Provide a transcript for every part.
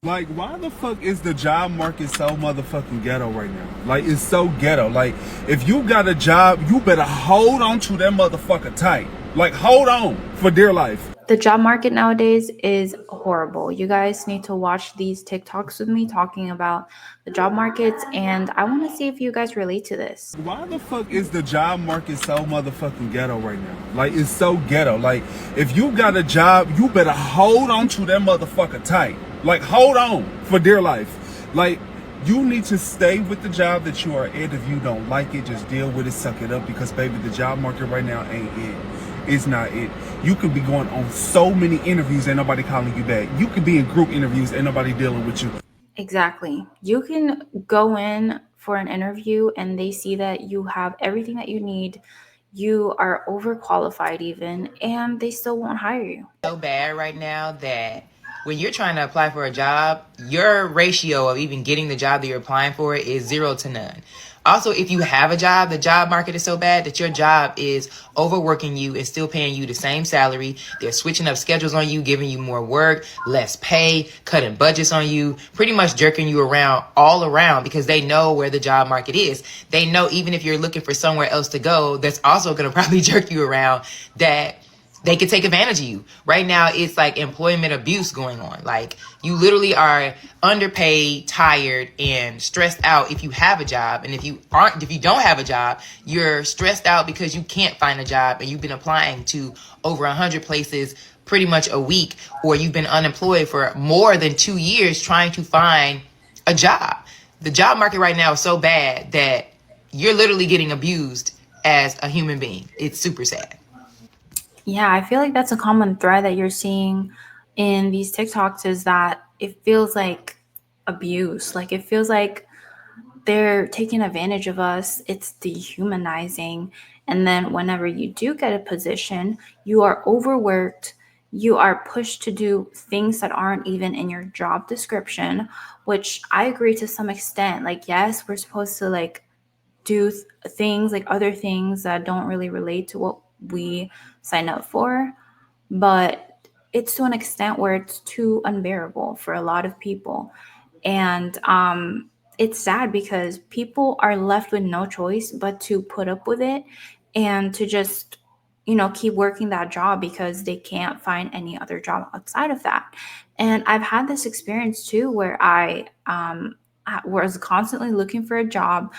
Like, why the fuck is the job market so motherfucking ghetto right now? Like, it's so ghetto. Like, if you got a job, you better hold on to that motherfucker tight. Like, hold on for dear life. The job market nowadays is horrible. You guys need to watch these TikToks with me talking about the job markets, and I want to see if you guys relate to this. Why the fuck is the job market so motherfucking ghetto right now? Like, it's so ghetto. Like, if you got a job, you better hold on to that motherfucker tight. Like, hold on for dear life. Like, you need to stay with the job that you are in. If you don't like it, just deal with it, suck it up, because baby, the job market right now ain't it. It's not it. You could be going on so many interviews and nobody calling you back. You could be in group interviews and nobody dealing with you. Exactly. You can go in for an interview and they see that you have everything that you need. You are overqualified even, and they still won't hire you. So bad right now that when you're trying to apply for a job, your ratio of even getting the job that you're applying for is 0 to none. Also, if you have a job, the job market is so bad that your job is overworking you and still paying you the same salary. They're switching up schedules on you, giving you more work, less pay, cutting budgets on you, pretty much jerking you around all around because they know where the job market is. They know even if you're looking for somewhere else to go, that's also going to probably jerk you around, that they could take advantage of you. Right now, it's like employment abuse going on. Like, you literally are underpaid, tired, and stressed out if you have a job. And if you don't have a job, you're stressed out because you can't find a job and you've been applying to over 100 places pretty much a week, or you've been unemployed for more than 2 years trying to find a job. The job market right now is so bad that you're literally getting abused as a human being. It's super sad. Yeah, I feel like that's a common thread that you're seeing in these TikToks is that it feels like abuse. Like it feels like they're taking advantage of us. It's dehumanizing. And then whenever you do get a position, you are overworked. You are pushed to do things that aren't even in your job description, which I agree to some extent. Like, yes, we're supposed to like do things like other things that don't really relate to what we sign up for, but it's to an extent where it's too unbearable for a lot of people. And it's sad because people are left with no choice but to put up with it and to just keep working that job because they can't find any other job outside of that. And I've had this experience too where I was constantly looking for a job.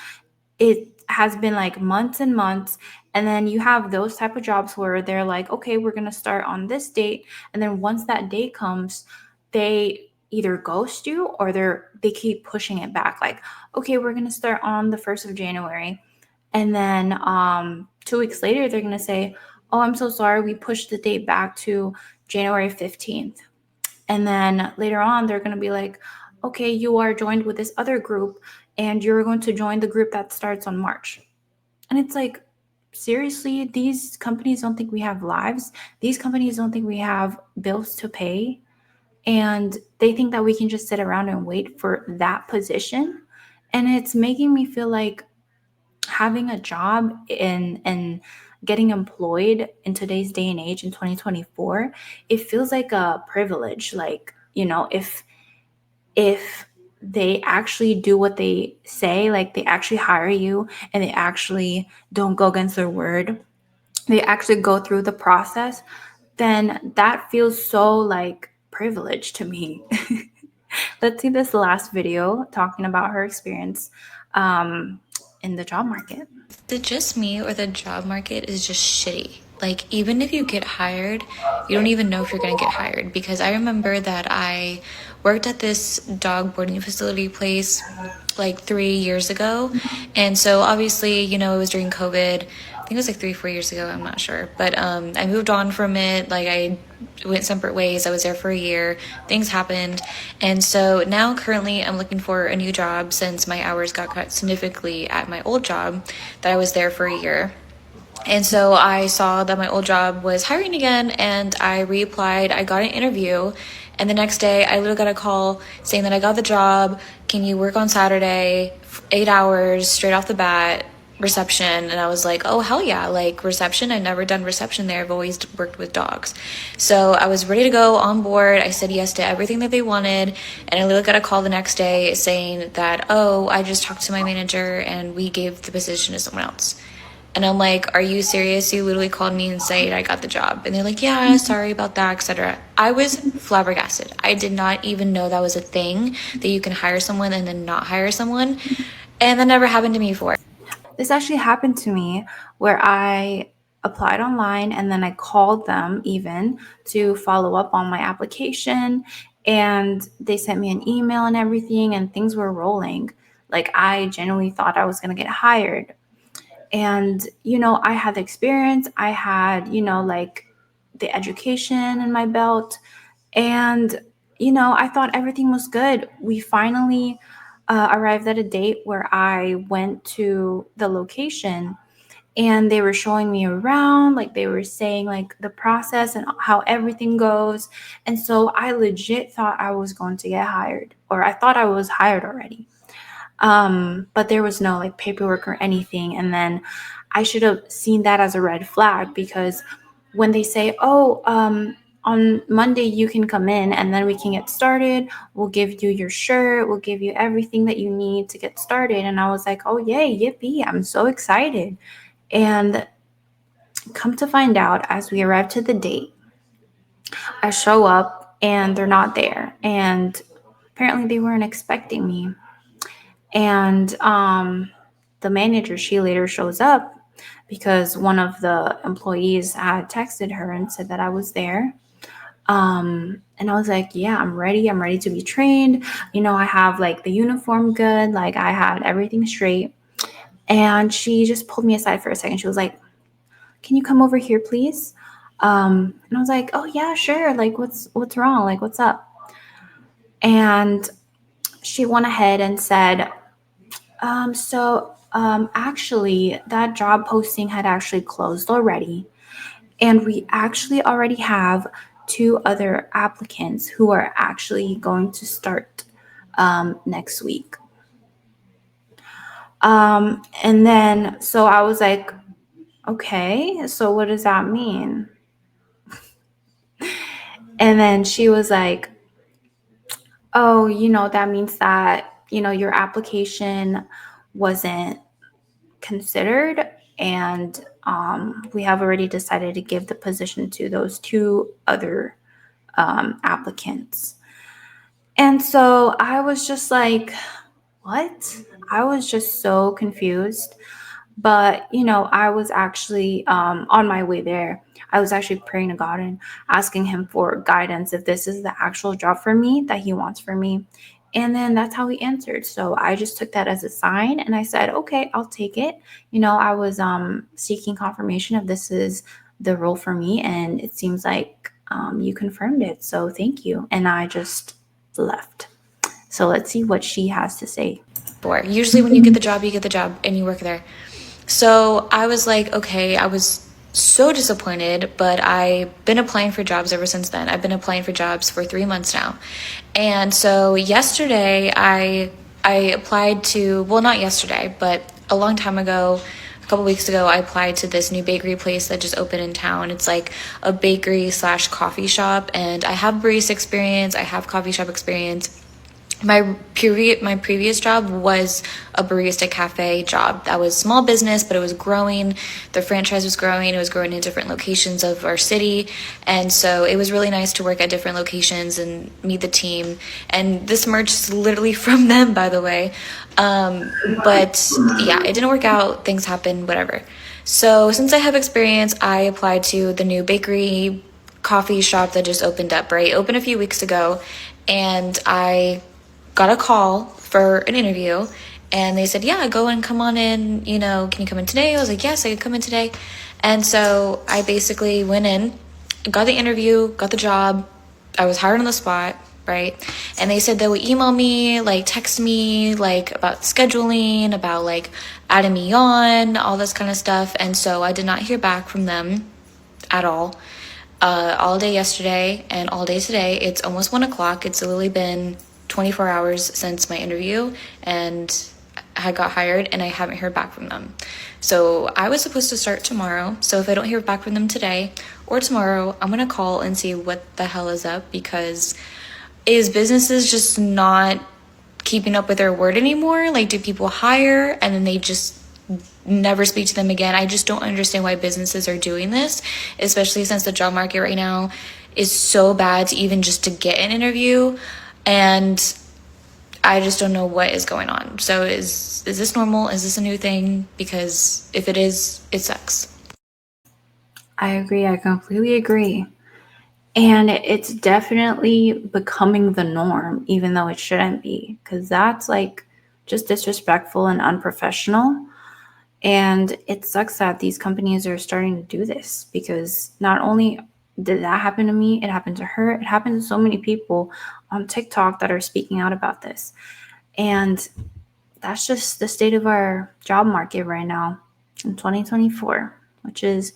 It has been like months and months, and then you have those type of jobs where they're like, okay, we're going to start on this date, and then once that date comes, they either ghost you or they keep pushing it back, like, okay, we're going to start on the 1st of January, and then 2 weeks later they're going to say, oh, I'm so sorry, we pushed the date back to January 15th. And then later on, they're going to be like, okay, you are joined with this other group and you're going to join the group that starts on March. And it's like, seriously, these companies don't think we have lives. These companies don't think we have bills to pay. And they think that we can just sit around and wait for that position. And it's making me feel like having a job and getting employed in today's day and age in 2024, it feels like a privilege. Like, if they actually do what they say, like they actually hire you and they actually don't go against their word, they actually go through the process, then that feels so like privilege to me. Let's see this last video talking about her experience in the job market. Is it just me or the job market is just shitty? Like, even if you get hired, you don't even know if you're gonna get hired. Because I remember that I worked at this dog boarding facility place like 3 years ago. And so obviously, it was during COVID. I think it was like 3-4 years ago, I'm not sure. But I moved on from it. Like, I went separate ways. I was there for a year. Things happened. And so now currently I'm looking for a new job since my hours got cut significantly at my old job that I was there for a year. And so I saw that my old job was hiring again, and I reapplied. I got an interview, and the next day I literally got a call saying that I got the job. Can you work on Saturday, 8 hours straight off the bat? reception, and I was like, oh hell yeah, like reception, I've never done reception there, I've always worked with dogs. So I was ready to go on board. I said yes to everything that they wanted, and I literally got a call the next day saying that, oh, I just talked to my manager and we gave the position to someone else. And I'm like, are you serious? You literally called me and said I got the job. And they're like, yeah, sorry about that, etc. I was flabbergasted. I did not even know that was a thing, that you can hire someone and then not hire someone. And that never happened to me before. This actually happened to me where I applied online and then I called them even to follow up on my application, and they sent me an email and everything, and things were rolling. Like, I genuinely thought I was going to get hired. And, I had the experience, I had, like the education in my belt. And, I thought everything was good. We finally arrived at a date where I went to the location and they were showing me around, like they were saying like the process and how everything goes. And so I legit thought I was going to get hired, or I thought I was hired already. But there was no like paperwork or anything. And then I should have seen that as a red flag, because when they say, oh, on Monday you can come in and then we can get started. We'll give you your shirt. We'll give you everything that you need to get started. And I was like, oh, yay, yippee. I'm so excited. And come to find out, as we arrive to the date, I show up and they're not there. And apparently they weren't expecting me. And the manager, she later shows up because one of the employees had texted her and said that I was there. And I was like, yeah, I'm ready. I'm ready to be trained. I have like the uniform good. Like, I had everything straight. And she just pulled me aside for a second. She was like, can you come over here, please? And I was like, oh yeah, sure. Like, what's wrong? Like, what's up? And she went ahead and said, actually, that job posting had actually closed already. And we actually already have 2 other applicants who are actually going to start next week. And then, so I was like, okay, so what does that mean? And then she was like, oh, that means that, your application wasn't considered, and we have already decided to give the position to those 2 other applicants. And so I was just like, what? I was just so confused. But, I was actually on my way there. I was actually praying to God and asking him for guidance if this is the actual job for me that he wants for me. And then that's how he answered. So I just took that as a sign and I said, okay, I'll take it. I was seeking confirmation if this is the role for me. And it seems like you confirmed it. So thank you. And I just left. So let's see what she has to say. Usually when you get the job and you work there. So I was like, okay, I was so disappointed, but I've been applying for jobs ever since then. I've been applying for jobs for 3 months now. And so yesterday I applied to, well, not yesterday, but a long time ago, a couple weeks ago, I applied to this new bakery place that just opened in town. It's like a bakery / coffee shop. And I have barista experience. I have coffee shop experience. My previous job was a barista cafe job. That was small business, but it was growing. The franchise was growing. It was growing in different locations of our city. And so it was really nice to work at different locations and meet the team. And this merch is literally from them, by the way. But yeah, it didn't work out. Things happen, whatever. So since I have experience, I applied to the new bakery coffee shop that just opened up, right? It opened a few weeks ago. And I got a call for an interview, and they said, yeah, go and come on in, can you come in today? I was like, yes, I can come in today. And so I basically went in, got the interview, got the job. I was hired on the spot, right? And they said they would email me, like text me, like about scheduling, about like adding me on, all this kind of stuff. And so I did not hear back from them at all day yesterday and all day today. It's almost 1 o'clock. It's literally been 24 hours since my interview, and had got hired and I haven't heard back from them. So I was supposed to start tomorrow. So if I don't hear back from them today or tomorrow, I'm going to call and see what the hell is up, because is businesses just not keeping up with their word anymore? Like, do people hire and then they just never speak to them again? I just don't understand why businesses are doing this, especially since the job market right now is so bad to even just to get an interview. And I just don't know what is going on. So is this normal? Is this a new thing? Because if it is, it sucks. I agree. I completely agree. And it's definitely becoming the norm, even though it shouldn't be, because that's like just disrespectful and unprofessional. And it sucks that these companies are starting to do this, because not only did that happen to me, it happened to her. It happened to so many people on TikTok that are speaking out about this. And that's just the state of our job market right now in 2024, which is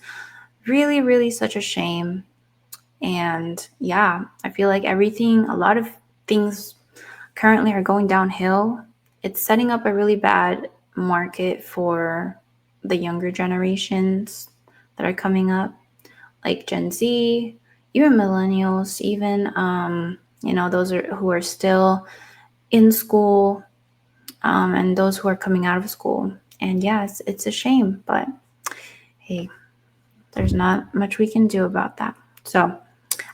really, really such a shame. And yeah, I feel like a lot of things currently are going downhill. It's setting up a really bad market for the younger generations that are coming up, like Gen Z, even millennials, even those who are still in school, and those who are coming out of school. And yes, it's a shame, but hey, there's not much we can do about that. So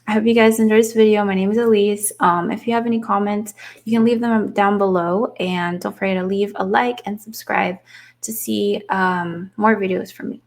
I hope you guys enjoyed this video. My name is Elise. If you have any comments, you can leave them down below, and don't forget to leave a like and subscribe to see more videos from me.